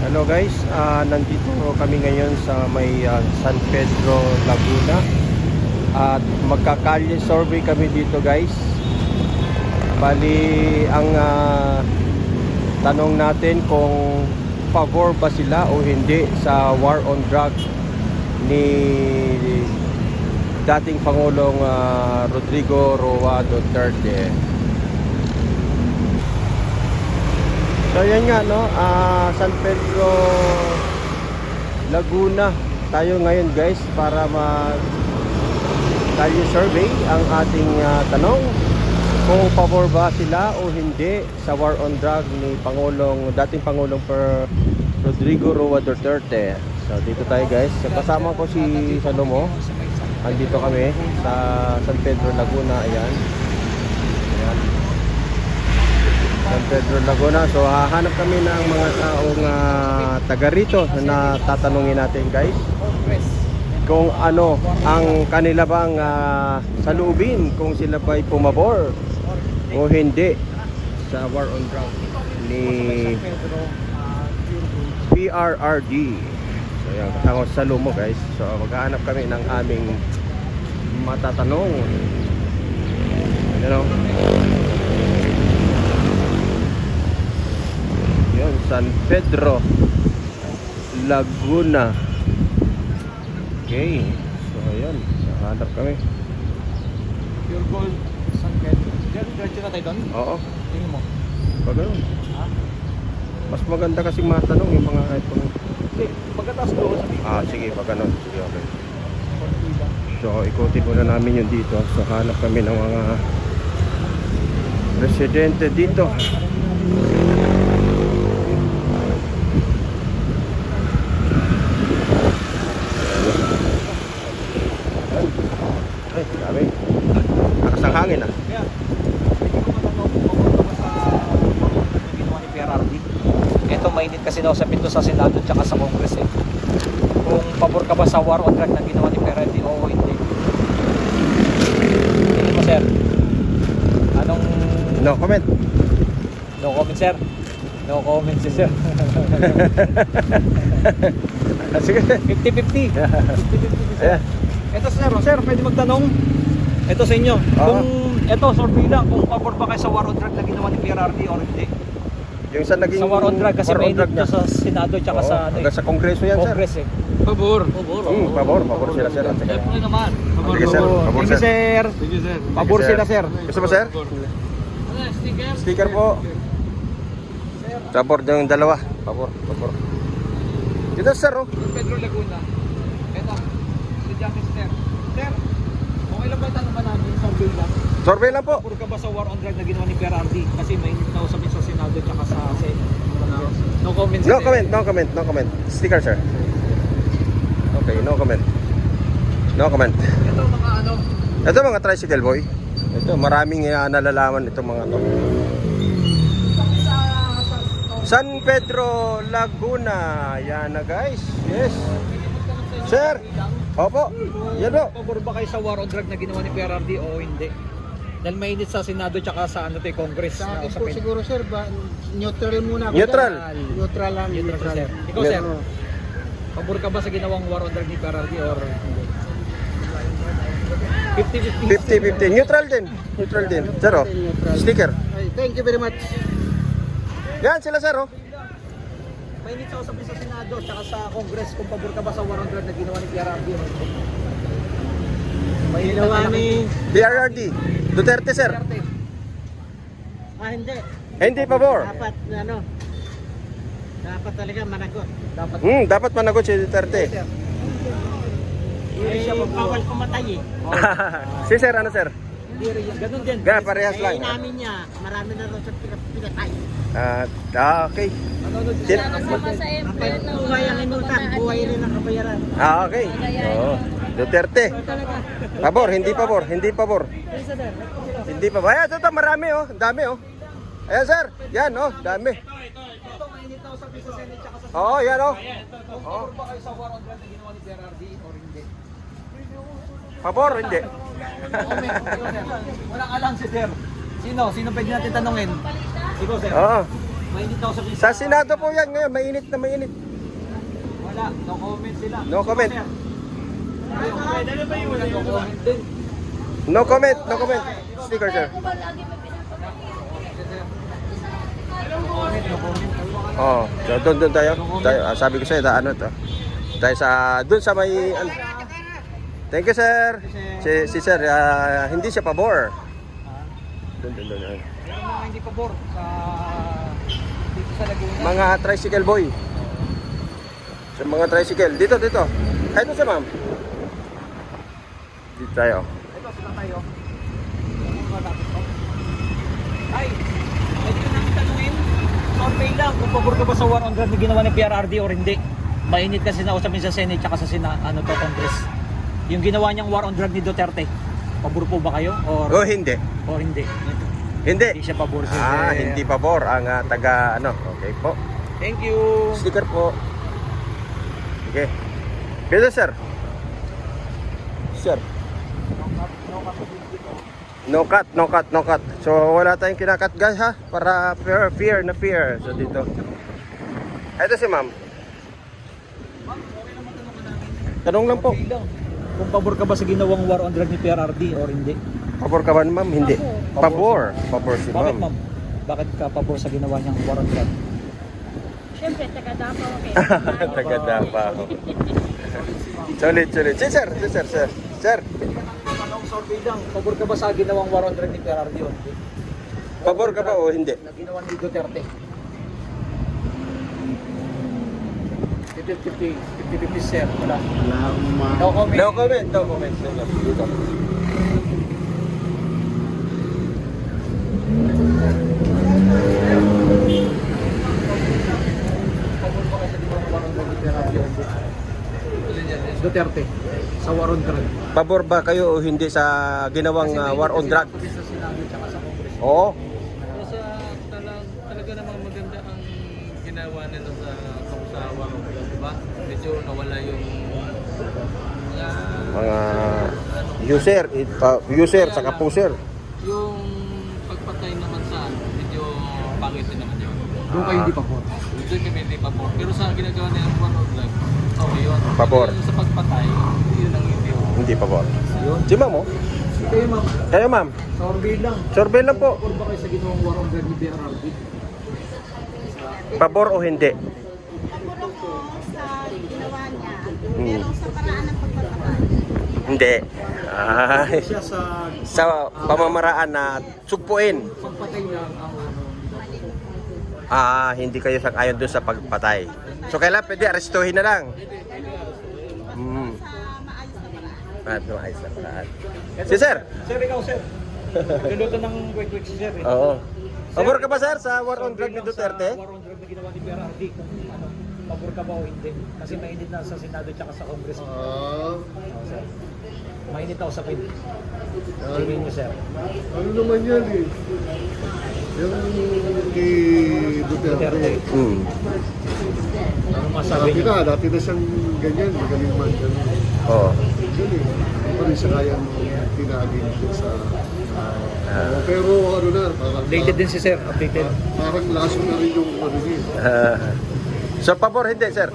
Hello guys, nandito kami ngayon sa may San Pedro, Laguna. At magkakalye survey kami dito guys. Bali, ang tanong natin kung pabor ba sila o hindi sa war on drugs ni dating Pangulong Rodrigo Roa Duterte. So yan nga no, San Pedro, Laguna tayo ngayon guys para mag-kalye survey. Ang ating tanong kung pabor ba sila o hindi sa war on drug ni dating Pangulong Rodrigo Roa Duterte. So dito tayo guys, kasama ko si Salomo. Andito kami sa San Pedro, Laguna. Ayan, San Pedro, Laguna. So hahanap kami ng mga taong taga rito na tatanungin natin guys kung ano ang kanila bang saloobin, kung sila ba'y pumabor o hindi sa war on drugs ni PRRD. So yan, kasama ko sa Salomo guys. So maghahanap kami ng aming matatanong. Ano? Yun, San Pedro, Laguna. Okay, so ayun, hanap kami. Pure Gold, San Pedro. Diretso na tayo doon? Oo, Tingin mo? pag ganun. Ha? Mas maganda kasi matanong yung mga itong... Hindi, pagkataas doon sa Bicol. sige, pag ganun. Sige, okay. So, ikutin muna namin yun dito. So, hanap kami ng mga residente dito. Ay, dami. Lakas ng hangin ah. Kaya, hindi ko matanong kung pabor ka ba sa ginawa ni PRRD. Ito, mainit kasi daw sa pinto sa Senado at sa Congress eh. Kung pabor ka ba sa war on drug na ginawa ni PRRD o hindi. Tingin mo sir? Anong... No comment. No comment sir? No comment si sir. Sige. 50-50. 50-50 sir. Ayan. Ito sir, pwede magtanong? Ito sa inyo. Kung ito, survey lang, kung pabor ba kayo sa war on drug na ginawa ni PRRD or hindi? Yung sa naging Sa war on drug kasi war on may drug dito sa Senado tsaka sa hanggang sa Kongreso yan, Congress eh. Pabor. Pabor sila sir. Siyempre naman. Pabor. Sige sir, pabor Thank you sir. Sige sir. Pabor Sige, sila sir. Gusto mo sir? Ano, sticker? Sticker po. Pabor yung dalawa. Pabor. Dito sir oh. Pedro Laguna. Ito, si Jackie sir. Sir, okay lang ba tanong ba namin survey lang? Survey lang po. Pabor ka ba sa war on drug na ginawa ni PRRD? Kasi may nausapin sa Senado tsaka sa No comment sir. No comment. Sticker sir. Okay, no comment. Ito mga ano, Ito mga tricycle boy. Ito maraming nalalaman itong mga to. San Pedro, Laguna. Yan na guys. Yes. Sir. Opo. Yan po. pabor ba kayo sa war on drug na ginawa ni PRRD o hindi? Dahil mainit sa Senado tsaka sa Congress. Sa akin na po usapin. siguro sir, neutral muna ako. Neutral. dyan. Neutral lang. Neutral sir. Ikaw sir, pabor ka ba sa ginawang war on drug ni PRRD or hindi? 50-50. 50-50. Neutral din. Sir oh. Neutral. Sticker. Ay, thank you very much. Yan sila sir oh. Mainit sa usapin sa Senado tsaka sa Congress kung pabor ka ba sa war on drug na ginawa ni PRRD o hindi? Mainit Ginawa na ni... PRRD. Duterte sir. hindi. Hindi pabor. Dapat talaga managot. Dapat. Dapat managot si Duterte. Sir. Ay, bawal kumatay eh. Si sir ano sir? Hindi rin. Ganun din. Parehas lang. namin niya, marami na rin sa pinatay. Okay. Manonood Tin- siya. Buhay ang inutang, buhay rin ang kabayaran. Okay. Oo. Duterte. Pabor, hindi pabor. Hindi pabor. Ayan, ito marami oh. Ang dami oh. Ayan sir. Yan oh, dami. Ito, mainit na usapin sa Senate tsaka sa Oo, yan oh. Kung pabor ba kayo sa war on drug na ginawa ni PRRD or hindi? Pabor, hindi. Walang alam si sir. Sino pwede natin tanungin? Ikaw sir. Oo. Mainit na usapin Sa Senado po yan ngayon, mainit na mainit. Wala, no comment sila. No comment. Sir. Dali ba yung no comment din? No comment, no comment. Sticker, sir. Oh, so doon tayo. Sabi ko sa'yo, ano to? Tayo sa, doon sa may, thank you, sir. Si sir, hindi siya pabor. Doon. Meron mga hindi pabor sa dito sa Laguna. Mga tricycle boy. Sa mga tricycle. Dito. Ay, doon sa ma'am. Dito tayo. Ito, sila tayo. Ay, medyo nang tanungin. Survey lang kung pabor ka ba sa war on drug na ginawa ni PRRD or hindi. Mainit kasi nausapin sa Senate tsaka sa Congress. Yung ginawa niyang war on drug ni Duterte. Pabor po ba kayo or Oh, hindi. hindi? Hindi. Hindi siya pabor sir. Hindi pabor ang taga ano. Okay po. Thank you. Sticker po. Okay. Pwede, sir. Sir. No cut. So wala tayong kinakat guys ha. Para fear. So dito. Ito si ma'am. Tanong lang po. Okay lang. Kung pabor ka ba sa ginawang war on drug ni PRRD or hindi? Pabor ka ba ma'am? Hindi. Pabor si Bakit ma'am. ma'am? Bakit ka pabor sa ginawa niyang war on drug? Siyempre, taga Davao okay. Taga Davao. Sulit. Si sir. Sir. Anong survey lang? Pabor ka ba sa ginawang war on drug ni PRRD or hindi? Pabor ka ba o hindi? Na ginawa ni Duterte. 50-50 sir. Wala. No comment. No comment. Dito. Pabor ba kayo sa ginawang war on drug ni PRRD or hindi? Duterte. Sa war on drug. Pabor ba kayo o hindi sa ginawang war on drug? Kasi sa Senado tsaka sa Congress. Oo. Sa talaga namang maganda ang ginawa nila sa Warong, di ba? Medyo nawala yung Mga user saka puser. yung pagpatay naman sa medyo pangit din naman yun. Doon kayo hindi pabor. Doon kami hindi pabor. Pero sa ginagawa niya ang Warong Vlog, okay yun. Pabor. Pero sa pagpatay, yun ang hindi. Hindi pabor. Yun. Si ma'am oh. Kayo ma'am. Kayo ma'am. Survey lang. Survey lang po. Pabor ba kayo sa ginawang war on drug ni PRRD? Pabor o hindi? Pagulong ko sa ginawa niya, Hmm. pero sa paraan ng pagpapatay. Hindi. Ay. Siya sa Sa pamamaraan na sugpuin. pagpatay niya ang Hindi kayo sang-ayon doon sa pagpatay. So kailan pwede arestuhin na lang. Sa maayos na paraan. Ayos na paraan. Si sir. Sir, ikaw sir. Nagluluto ng quick si sir eh. Oo. Pabor ka ba sir sa war on drug ni Duterte? Sa war on drug na ginawa ni PRRD kung ano, pabor ka ba o hindi? Kasi mainit na sa Senado tsaka sa Congress. Oo, sir. Mainit na usapin. Tingin niyo sir. Ano naman yan eh? Yung kay Duterte. Ano masabi niyo? Dati na siyang ganyan, magaling man ganyan. Oo. Yun eh. Ano rin siya kayang tinagin sa... pero ano na, parang... Updated din si sir, updated. Parang laso na rin yung ano niya. So pabor hindi sir?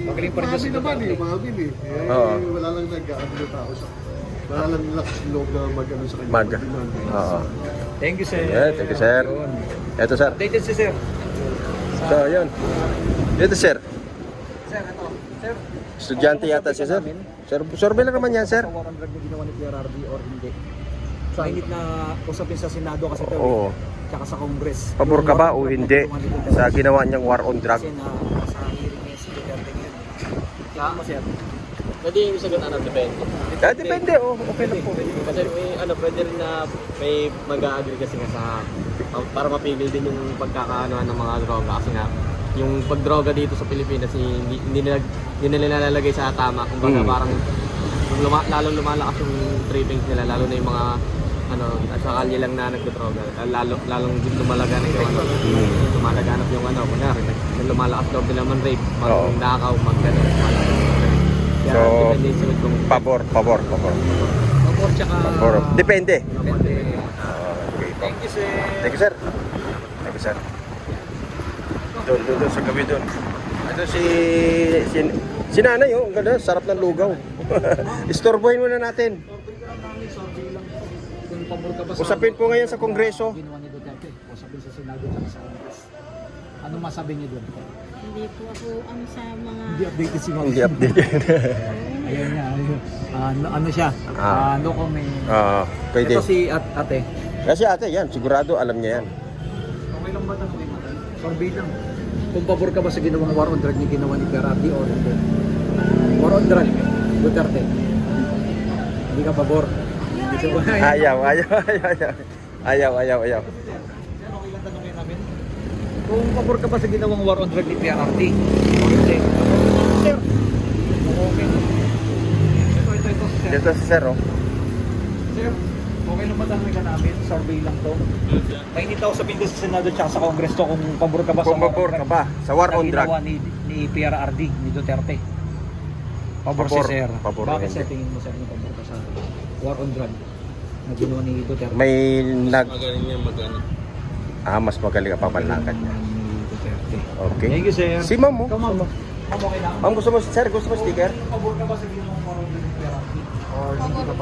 Magaling pa rin Umamin si naman eh, Duterte. umamin eh. Oo. Wala lang nag-ano na tao sa... Wala lang lakas loob na mag-ano sa kanya. Mag. Mag-demand. Oo. Thank you sir. Yeah, thank you sir. Yun. Ito sir. Updated si sir. So yun. Ito sir. Sir, ito. Sir. Estudyante yata si sir. Sir, survey lang naman yan sir. Sa war on drug na ginawa ni PRRD or hindi? Mainit na usapin sa Senado kasi ito. Oo. Tsaka sa Congress. Pabor ka ba o hindi sa ginawa niyang war on drug? Kasi na sa hearing niya si Duterte ngayon. Tingnan mo sir. Pwede yung sagot depende. Depende oh. Okay lang po. Kasi may pwede rin na may mag-a-agree kasi nga sa para mapigil din yung pagkakaanoan ng mga droga kasi nga yung pagdroga dito sa Pilipinas hindi nila nilalagay sa tama kumbaga parang lalong lumalakas yung trippings nila lalo na yung mga sa kalye lang na nagdodroga lalong lumalaganap yung lumalaganap yung kunyari lumalakas daw nila man rape Oo. nakaw magkano kaya So, depende sa kung Pabor. Pabor tsaka... Pabor. Depende. Depende. Okay. Thank you sir. Thank you sir. sir. Doon sa gabi doon. Ito si nanay, oh, ang ganda, sarap ng lugaw. Istorbohin muna natin. Kung pabor ka ba Usapin po ngayon sa Kongreso. ginawa ni Duterte? Usapin sa Senado at sa Congress. Ano masabi niyo doon? Hindi po ako ang sa mga... Hindi updated si Ma'am. Hindi updated. Ayun nga, ayun. Ano siya? No comment. Pwede. Ito si ate. Kasi ate, yan, sigurado alam niya yan. Okay lang ba tanongin mo? Survey lang. Kung pabor ka ba sa ginawang war on drug ni ginawa ni Perardi o hindi? War on drug, Duterte. Hindi ka pabor. Hindi ka ba? Ayaw. Okay lang tanongin namin. Kung pabor ka ba sa ginawang war on drug ni Perardi o hindi? Sir. Okay. Ito, sir. Dito si sir, oh. Sir, okay lang ba tanongin ka namin? Survey lang to. Mainit ako sabihin ko sa Senado at sa Congress to kung pabor ka ba Kung pabor ka ba sa war on drug? ginawa ni PRRD, ni Duterte. Pabor si Pabor. Sir. Pabor Bakit hindi. sir tingin mo sir na pabor ka sa war on drug na ginawa ni Duterte? May Magaling niya mag-ano. mas magaling ang papalakad niya. Ni Duterte. Okay. Thank you sir. Si ma'am, oh. Ikaw, ma'am. Ma'am, okay lang. Ma'am, gusto mo sticker? Pabor ka ba sa ginawang war on drug ni PRRD? Or hindi ka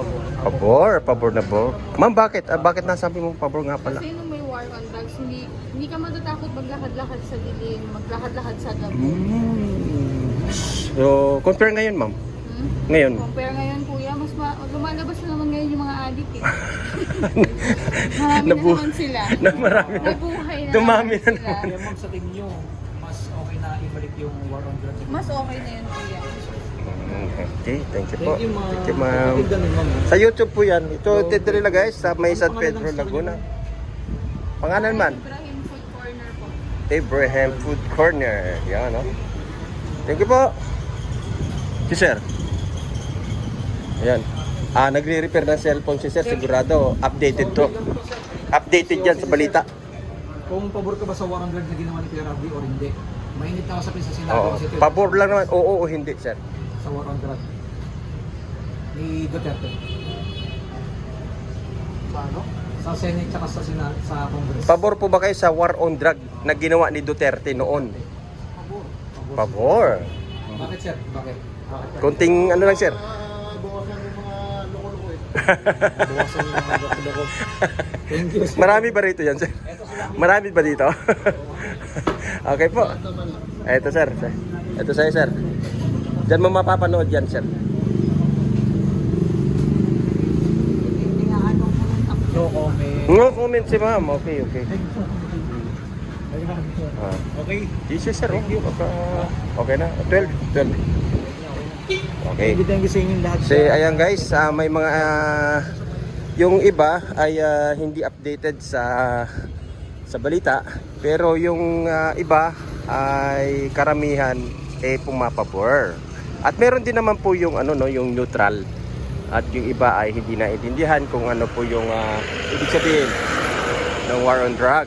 pabor? Pabor na po. Ma'am, bakit? Bakit nasabi mo pabor nga pala? Kasi nung may war on drugs, hindi ka matatakot maglakad-lakad sa dilim, maglakad-lakad sa gabi. So, compare ngayon, ma'am. Ngayon. Compare ngayon kuya, lumalabas na naman ngayon yung mga addict eh. Marami na Nabu- naman sila. Marami na. Nabuhay na Dumami naman na sila. Kaya ma'am sa tingin nyo, mas okay na ibalik yung war on drug? Mas okay na yun kuya. Okay, thank you po. Thank you, ma'am. Thank you, ma'am. Kapatid ganun, ma'am. Sa YouTube po yan. Ito, dito nila guys, sa may San Pedro, Laguna. Pangalan man? Ibrahim Food Corner po. Abraham Food Corner. Yan, no? Thank you po. Si sir. Ayan. Nagre-repair ng cellphone si sir. Sigurado, updated to. Updated yan sa balita. Kung pabor ka ba sa war on drug na ginawa ni PRRD o hindi? Mainit na usapin sa Senado Oo. kasi ito Pabor lang naman. Oo o hindi, sir. sa war on drug ni Duterte. Paano? Sa Senate tsaka sa Congress. Pabor po ba kayo sa war on drug na ginawa ni Duterte noon? Pabor. Pabor. Bakit sir? Bakit? Konting ano lang, sir. Bawasan yung mga loko-loko eh. Bawasan yung mga loko. Thank you sir. Marami ba rito yan, sir? Marami ba dito? Okay po. Ito, sir. Ito sa'yo, sir. Diyan mo mapapanood yan, sir. No comment. No comment si ma'am. Okay. Okay. Yes, sir. Okay na. 12. Okay. Thank you sa inyong lahat. So, ayan guys, may mga yung iba ay hindi updated sa balita, pero yung iba ay karamihan pumapabor. At meron din naman po yung yung neutral. At yung iba ay hindi naintindihan kung ano po yung ibig sabihin ng war on drug.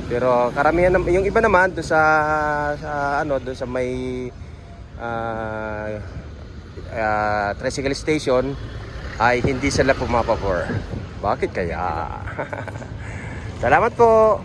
Pero karamihan yung iba naman doon doon sa may tricycle station ay hindi sila pumapabor. Bakit kaya? Salamat po.